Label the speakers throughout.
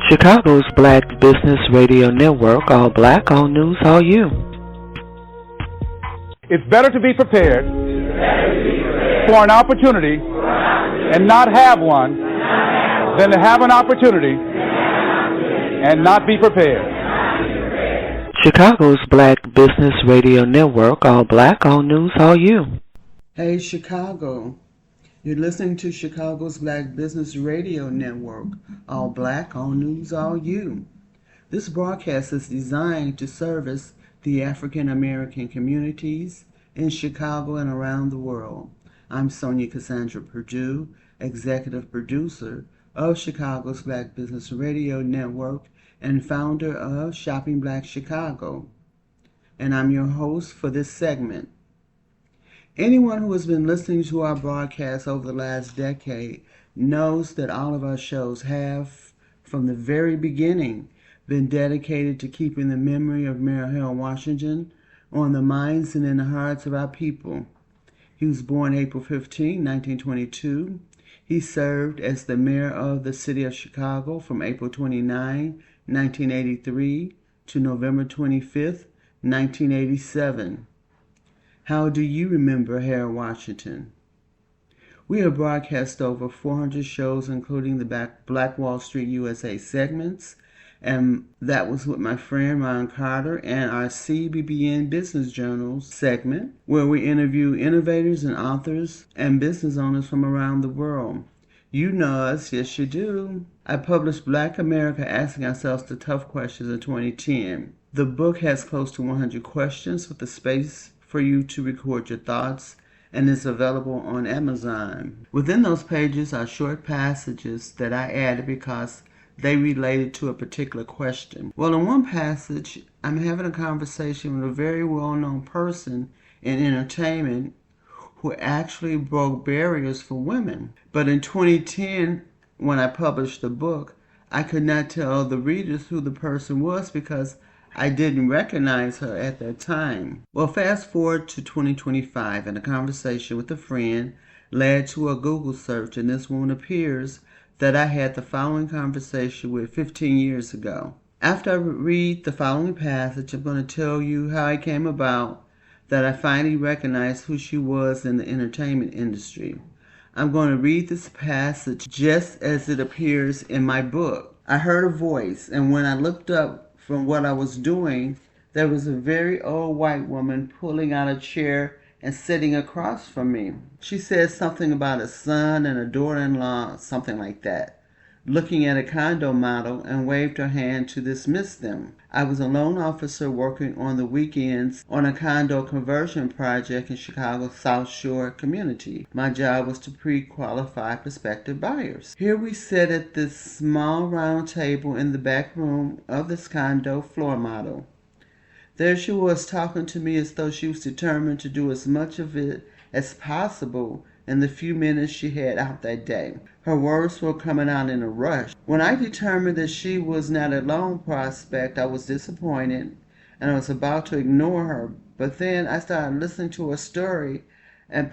Speaker 1: Chicago's Black Business Radio Network, all black, all news, all you.
Speaker 2: It's better to be prepared for an opportunity and not have one than to have an opportunity and not be prepared.
Speaker 1: Chicago's Black Business Radio Network, all black, all news, all you.
Speaker 3: Hey Chicago, you're listening to Chicago's Black Business Radio Network, all black, all news, all you. This broadcast is designed to service the African American communities in Chicago and around the world. I'm Sonia Cassandra Perdue, executive producer of Chicago's Black Business Radio Network and founder of Shopping Black Chicago. And I'm your host for this segment. Anyone who has been listening to our broadcast over the last decade knows that all of our shows have, from the very beginning, been dedicated to keeping the memory of Mayor Harold Washington on the minds and in the hearts of our people. He was born April 15, 1922. He served as the mayor of the city of Chicago from April 29, 1983 to November 25, 1987. How do you remember Harold Washington? We have broadcast over 400 shows, including the Black Wall Street USA segments, and that was with my friend Ron Carter, and our CBBN Business Journals segment, where we interview innovators and authors and business owners from around the world. You know us, yes you do. I published Black America Asking Ourselves the Tough Questions in 2010. The book has close to 100 questions with the space for you to record your thoughts, and is available on Amazon. Within those pages are short passages that I added because they related to a particular question. Well, in one passage, I'm having a conversation with a very well-known person in entertainment who actually broke barriers for women. But in 2010, when I published the book, I could not tell the readers who the person was because I didn't recognize her at that time. Well, fast forward to 2025, and a conversation with a friend led to a Google search, and this woman appears that I had the following conversation with 15 years ago. After I read the following passage, I'm going to tell you how it came about that I finally recognized who she was in the entertainment industry. I'm going to read this passage just as it appears in my book. I heard a voice, and when I looked up from what I was doing, there was a very old white woman pulling out a chair and sitting across from me. She said something about a son and a daughter-in-law, something like that, looking at a condo model, and waved her hand to dismiss them. I was a loan officer working on the weekends on a condo conversion project in Chicago's South Shore community. My job was to pre-qualify prospective buyers. Here we sit at this small round table in the back room of this condo floor model. There she was talking to me as though she was determined to do as much of it as possible in the few minutes she had out that day. Her words were coming out in a rush. When I determined that she was not a loan prospect, I was disappointed and I was about to ignore her. But then I started listening to her story and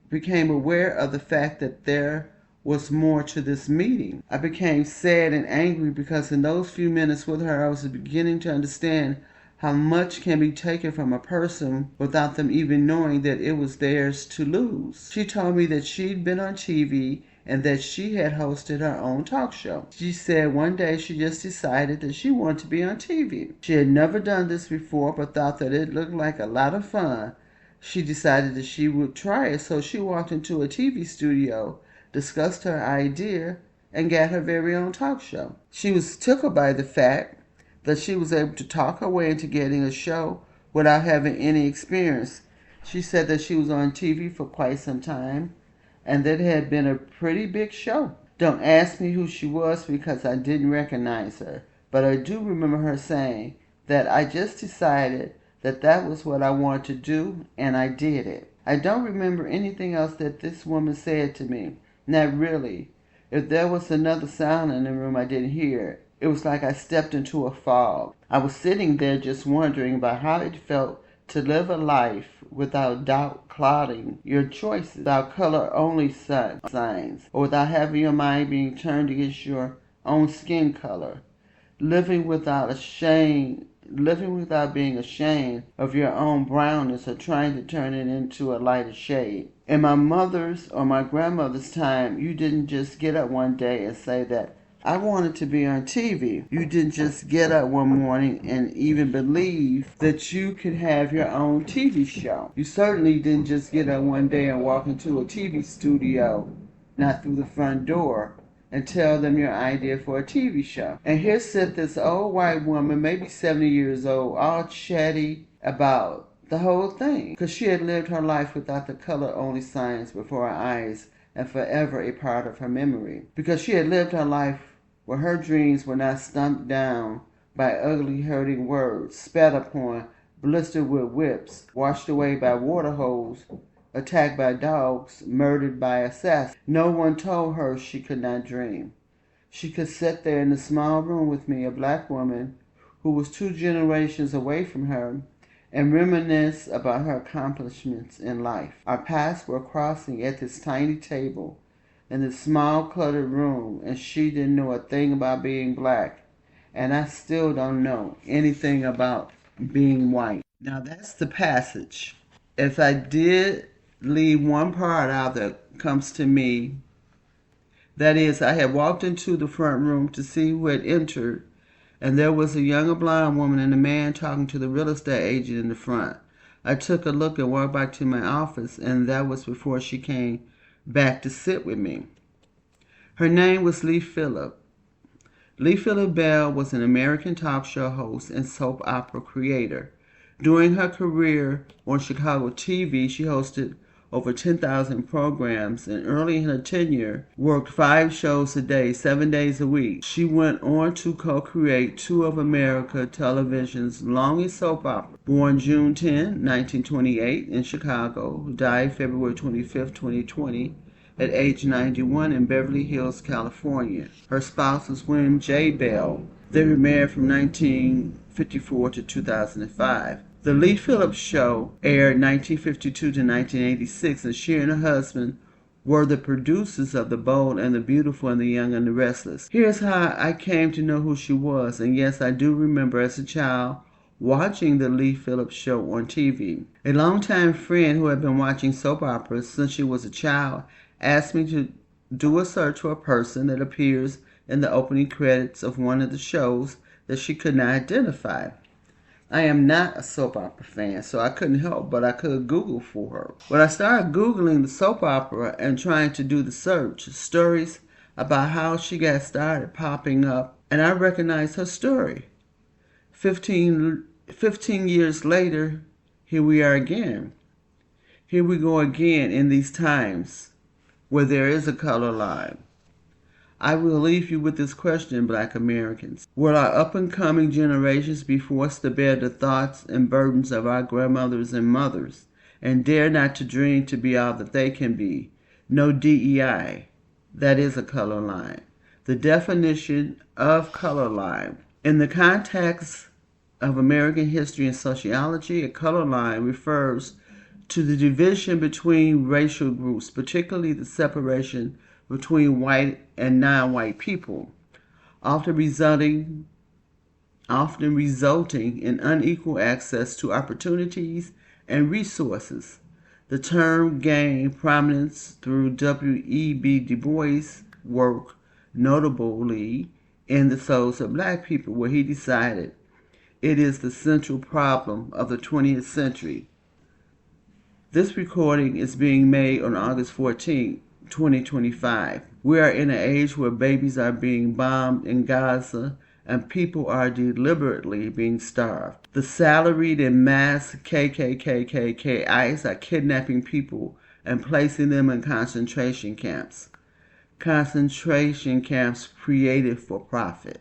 Speaker 3: became aware of the fact that there was more to this meeting. I became sad and angry because in those few minutes with her, I was beginning to understand how much can be taken from a person without them even knowing that it was theirs to lose. She told me that she'd been on TV and that she had hosted her own talk show. She said one day she just decided that she wanted to be on TV. She had never done this before but thought that it looked like a lot of fun. She decided that she would try it, so she walked into a TV studio, discussed her idea, and got her very own talk show. She was tickled by the fact that she was able to talk her way into getting a show without having any experience. She said that she was on TV for quite some time and that it had been a pretty big show. Don't ask me who she was because I didn't recognize her, but I do remember her saying that I just decided that that was what I wanted to do and I did it. I don't remember anything else that this woman said to me. Not really. If there was another sound in the room, I didn't hear it. It was like I stepped into a fog. I was sitting there just wondering about how it felt to live a life without doubt clouding your choices, without color-only signs, or without having your mind being turned against your own skin color. living without being ashamed of your own brownness or trying to turn it into a lighter shade. In my mother's or my grandmother's time, you didn't just get up one day and say that I wanted to be on TV. You didn't just get up one morning and even believe that you could have your own TV show. You certainly didn't just get up one day and walk into a TV studio, not through the front door, and tell them your idea for a TV show. And here sat this old white woman, maybe 70 years old, all chatty about the whole thing, because she had lived her life without the color-only signs before her eyes and forever a part of her memory. Because she had lived her life where her dreams were not stumped down by ugly, hurting words, spat upon, blistered with whips, washed away by water holes, attacked by dogs, murdered by assassins. No one told her she could not dream. She could sit there in the small room with me, a black woman who was 2 generations away from her, and reminisce about her accomplishments in life. Our paths were crossing at this tiny table in this small cluttered room, and she didn't know a thing about being black, and I still don't know anything about being white. Now that's the passage. If I did leave one part out that comes to me, that is, I had walked into the front room to see who had entered, and there was a younger blonde woman and a man talking to the real estate agent in the front. I took a look and walked back to my office, and that was before she came back to sit with me. Her name was Lee Phillip. Lee Phillip Bell was an American talk show host and soap opera creator. During her career on Chicago TV, she hosted over 10,000 programs, and early in her tenure, worked 5 shows a day, 7 days a week. She went on to co-create 2 of America Television's longest soap operas. Born June 10, 1928 in Chicago, died February 25, 2020, at age 91 in Beverly Hills, California. Her spouse was William J. Bell. They were married from 1954 to 2005. The Lee Phillips Show aired 1952 to 1986, and she and her husband were the producers of The Bold and the Beautiful and the Young and the Restless. Here's how I came to know who she was, and yes, I do remember as a child watching the Lee Phillips Show on TV. A longtime friend who had been watching soap operas since she was a child asked me to do a search for a person that appears in the opening credits of one of the shows that she could not identify. I am not a soap opera fan, so I couldn't help, but I could Google for her. When I started Googling the soap opera and trying to do the search, stories about how she got started popping up, and I recognized her story. 15 years later, here we are again. Here we go again in these times where there is a color line. I will leave you with this question, Black Americans. Will our up-and-coming generations be forced to bear the thoughts and burdens of our grandmothers and mothers, and dare not to dream to be all that they can be? No DEI. That is a color line. The definition of color line. In the context of American history and sociology, a color line refers to the division between racial groups, particularly the separation between white and non-white people, often resulting in unequal access to opportunities and resources. The term gained prominence through W.E.B. Du Bois' work, notably in The Souls of Black People, where he decided it is the central problem of the 20th century. This recording is being made on August 14, 2025. We are in an age where babies are being bombed in Gaza and people are deliberately being starved. The salaried and masked KKK are kidnapping people and placing them in concentration camps. Concentration camps created for profit.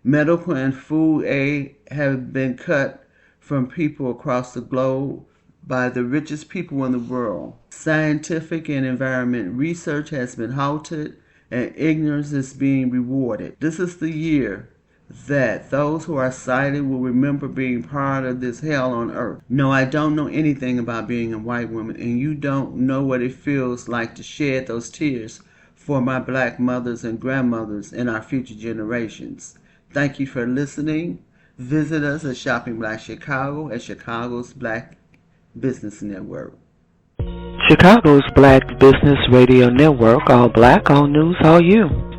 Speaker 3: Medical and food aid have been cut from people across the globe by the richest people in the world. Scientific and environment research has been halted and ignorance is being rewarded. This is the year that those who are sighted will remember being part of this hell on earth. No, I don't know anything about being a white woman, and you don't know what it feels like to shed those tears for my black mothers and grandmothers and our future generations. Thank you for listening. Visit us at Shopping Black Chicago at Chicago's Black Business Network.
Speaker 1: Chicago's Black Business Radio Network, all black, all news, all you.